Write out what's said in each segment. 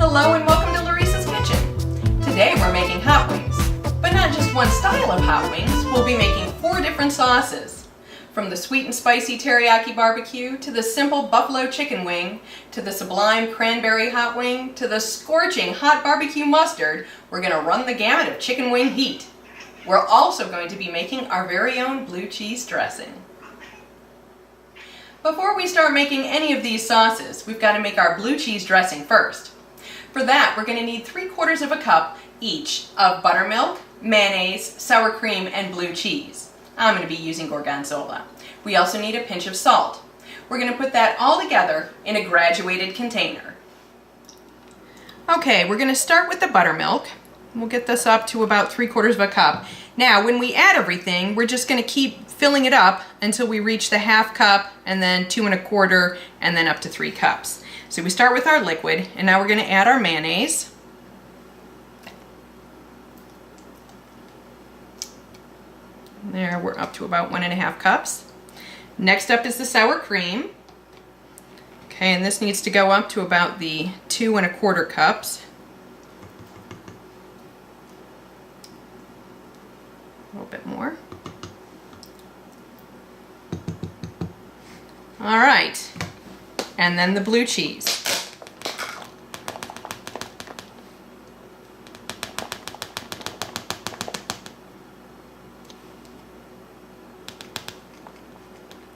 Hello and welcome to Larissa's Kitchen. Today we're making hot wings, but not just one style of hot wings. We'll be making 4 different sauces. From the sweet and spicy teriyaki barbecue, to the simple buffalo chicken wing, to the sublime cranberry hot wing, to the scorching hot barbecue mustard, we're going to run the gamut of chicken wing heat. We're also going to be making our very own blue cheese dressing. Before we start making any of these sauces, we've got to make our blue cheese dressing first. For that, we're going to need 3/4 of a cup each of buttermilk, mayonnaise, sour cream, and blue cheese. I'm going to be using gorgonzola. We also need a pinch of salt. We're going to put that all together in a graduated container. Okay, we're going to start with the buttermilk. We'll get this up to about 3/4 of a cup. Now, when we add everything, we're just going to keep filling it up until we reach the 1/2 cup, and then 2 1/4, and then up to 3 cups. So we start with our liquid, and now we're going to add our mayonnaise. There, we're up to about 1 1/2 cups. Next up is the sour cream. Okay, and this needs to go up to about the 2 1/4 cups. A little bit more. All right, and then the blue cheese.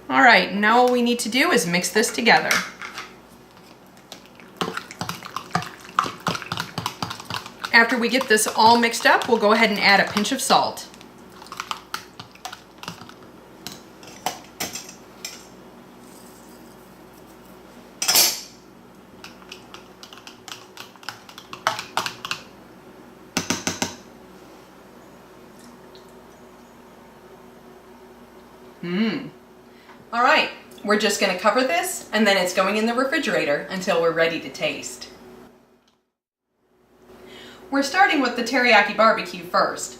All right, now all we need to do is mix this together. After we get this all mixed up, we'll go ahead and add a pinch of salt. All right, we're just going to cover this, and then it's going in the refrigerator until we're ready to taste. We're starting with the teriyaki barbecue first.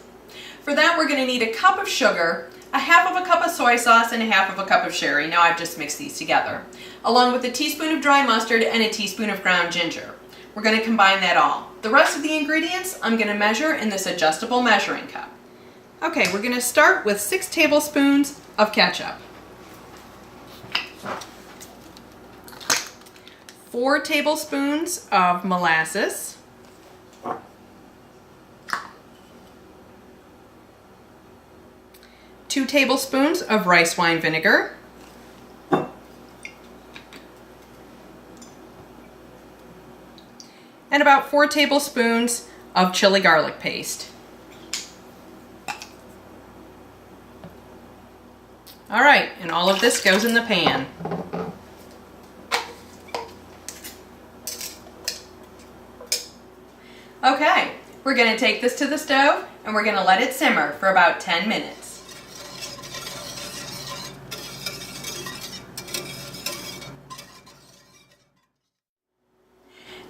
For that, we're going to need a cup of sugar, a 1/2 cup of soy sauce, and a 1/2 cup of sherry. Now I've just mixed these together, along with a teaspoon of dry mustard and a teaspoon of ground ginger. We're going to combine that all. The rest of the ingredients I'm going to measure in this adjustable measuring cup. Okay, we're going to start with 6 tablespoons of ketchup, 4 tablespoons of molasses, 2 tablespoons of rice wine vinegar, and about 4 tablespoons of chili garlic paste. All right, and all of this goes in the pan. Okay, we're going to take this to the stove and we're going to let it simmer for about 10 minutes.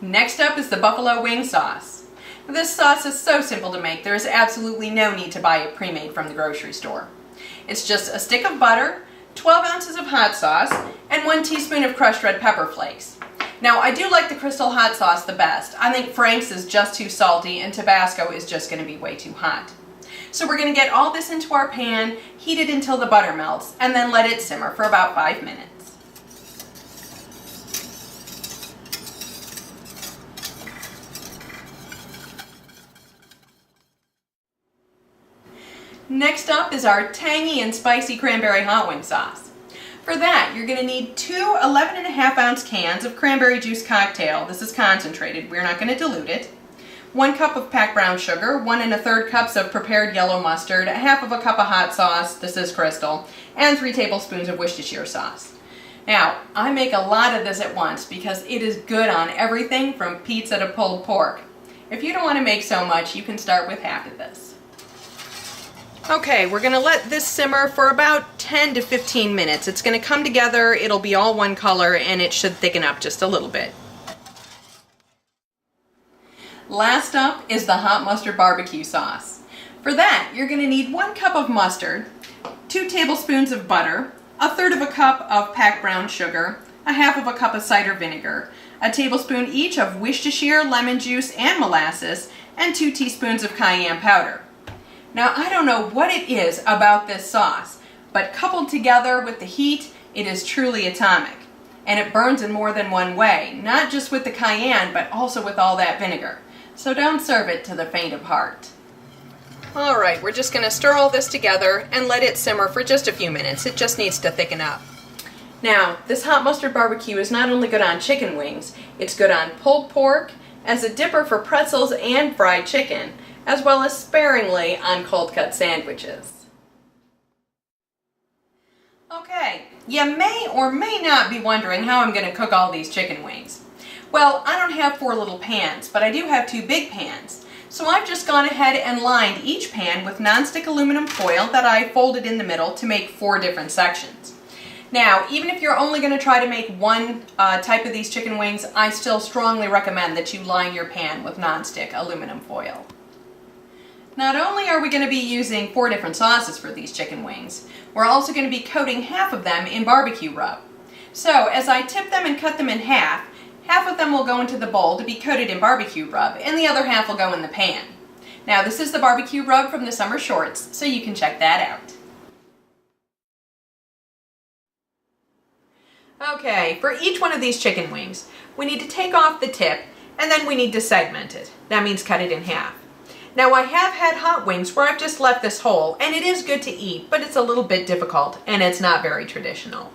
Next up is the buffalo wing sauce. This sauce is so simple to make, there is absolutely no need to buy it pre-made from the grocery store. It's just a stick of butter, 12 ounces of hot sauce, and 1 teaspoon of crushed red pepper flakes. Now, I do like the Crystal hot sauce the best. I think Frank's is just too salty and Tabasco is just going to be way too hot. So we're going to get all this into our pan, heat it until the butter melts, and then let it simmer for about 5 minutes. Next up is our tangy and spicy cranberry hot wing sauce. For that, you're going to need 2 11.5-ounce cans of cranberry juice cocktail. This is concentrated. We're not going to dilute it. 1 cup of packed brown sugar, 1 1/3 cups of prepared yellow mustard, 1/2 cup of hot sauce, this is Crystal, and 3 tablespoons of Worcestershire sauce. Now, I make a lot of this at once because it is good on everything from pizza to pulled pork. If you don't want to make so much, you can start with half of this. Okay, we're going to let this simmer for about 10 to 15 minutes. It's going to come together, it'll be all one color, and it should thicken up just a little bit. Last up is the hot mustard barbecue sauce. For that, you're going to need 1 cup of mustard, 2 tablespoons of butter, 1/3 cup of packed brown sugar, 1/2 of a cup of cider vinegar, a tablespoon each of Worcestershire lemon juice and molasses, and 2 teaspoons of cayenne powder. Now, I don't know what it is about this sauce, but coupled together with the heat, it is truly atomic. And it burns in more than one way, not just with the cayenne, but also with all that vinegar. So don't serve it to the faint of heart. All right, we're just going to stir all this together and let it simmer for just a few minutes. It just needs to thicken up. Now, this hot mustard barbecue is not only good on chicken wings, it's good on pulled pork, as a dipper for pretzels and fried chicken, as well as sparingly on cold cut sandwiches. Okay, you may or may not be wondering how I'm going to cook all these chicken wings. Well, I don't have 4 little pans, but I do have 2 big pans. So I've just gone ahead and lined each pan with nonstick aluminum foil that I folded in the middle to make 4 different sections. Now, even if you're only going to try to make one type of these chicken wings, I still strongly recommend that you line your pan with nonstick aluminum foil. Not only are we going to be using 4 different sauces for these chicken wings, we're also going to be coating half of them in barbecue rub. So as I tip them and cut them in half of them will go into the bowl to be coated in barbecue rub, and the other half will go in the pan. Now, this is the barbecue rub from the summer shorts, so you can check that out. Okay, for each one of these chicken wings, we need to take off the tip, and then we need to segment it. That means cut it in half. Now, I have had hot wings where I've just left this whole, and it is good to eat, but it's a little bit difficult, and it's not very traditional.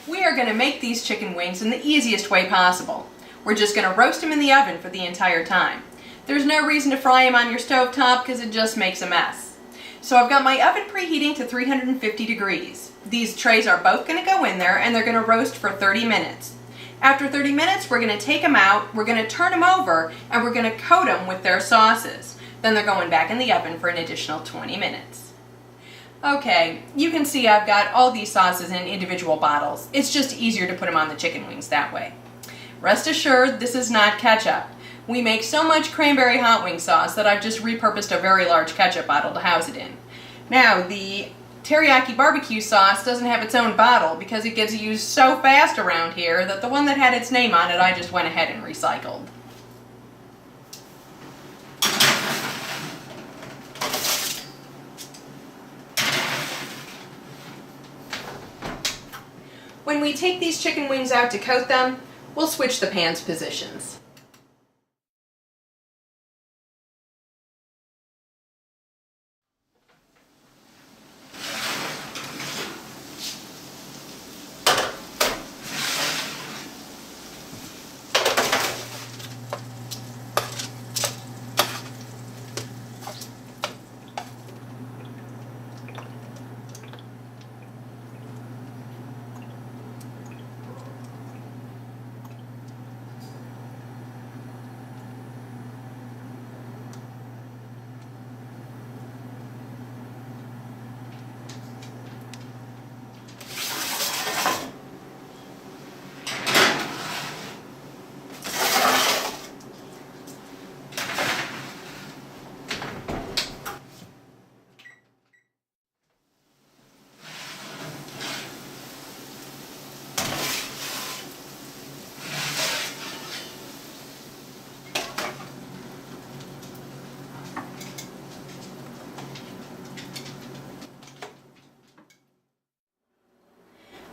We are going to make these chicken wings in the easiest way possible. We're just going to roast them in the oven for the entire time. There's no reason to fry them on your stove top because it just makes a mess. So I've got my oven preheating to 350 degrees. These trays are both going to go in there and they're going to roast for 30 minutes. After 30 minutes, we're going to take them out, we're going to turn them over, and we're going to coat them with their sauces. Then they're going back in the oven for an additional 20 minutes. Okay, you can see I've got all these sauces in individual bottles. It's just easier to put them on the chicken wings that way. Rest assured, this is not ketchup. We make so much Cranberry Hot Wing sauce that I've just repurposed a very large ketchup bottle to house it in. Now, the Teriyaki BBQ Sauce doesn't have its own bottle because it gets used so fast around here that the one that had its name on it I just went ahead and recycled. When we take these chicken wings out to coat them, we'll switch the pan's positions.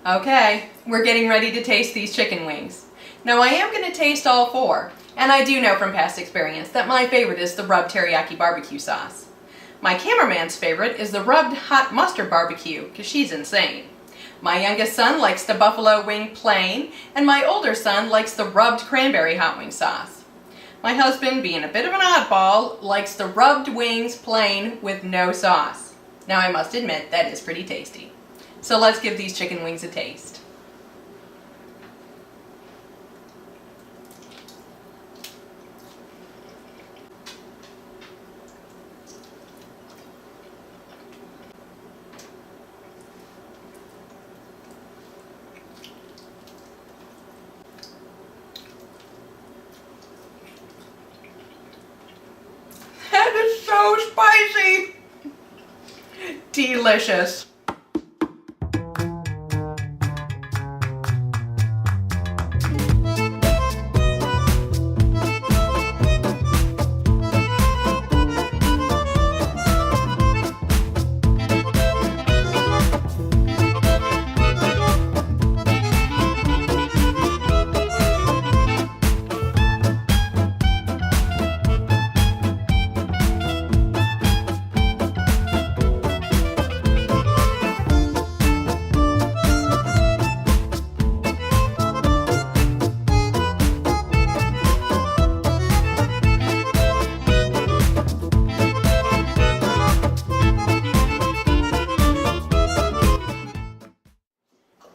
Okay, we're getting ready to taste these chicken wings. Now I am going to taste all 4, and I do know from past experience that my favorite is the rubbed teriyaki barbecue sauce. My cameraman's favorite is the rubbed hot mustard barbecue, because she's insane. My youngest son likes the buffalo wing plain, and my older son likes the rubbed cranberry hot wing sauce. My husband, being a bit of an oddball, likes the rubbed wings plain with no sauce. Now I must admit, that is pretty tasty. So let's give these chicken wings a taste. spicy. Delicious.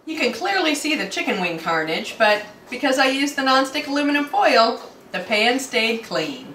You can clearly see the chicken wing carnage, but because I used the nonstick aluminum foil, the pan stayed clean.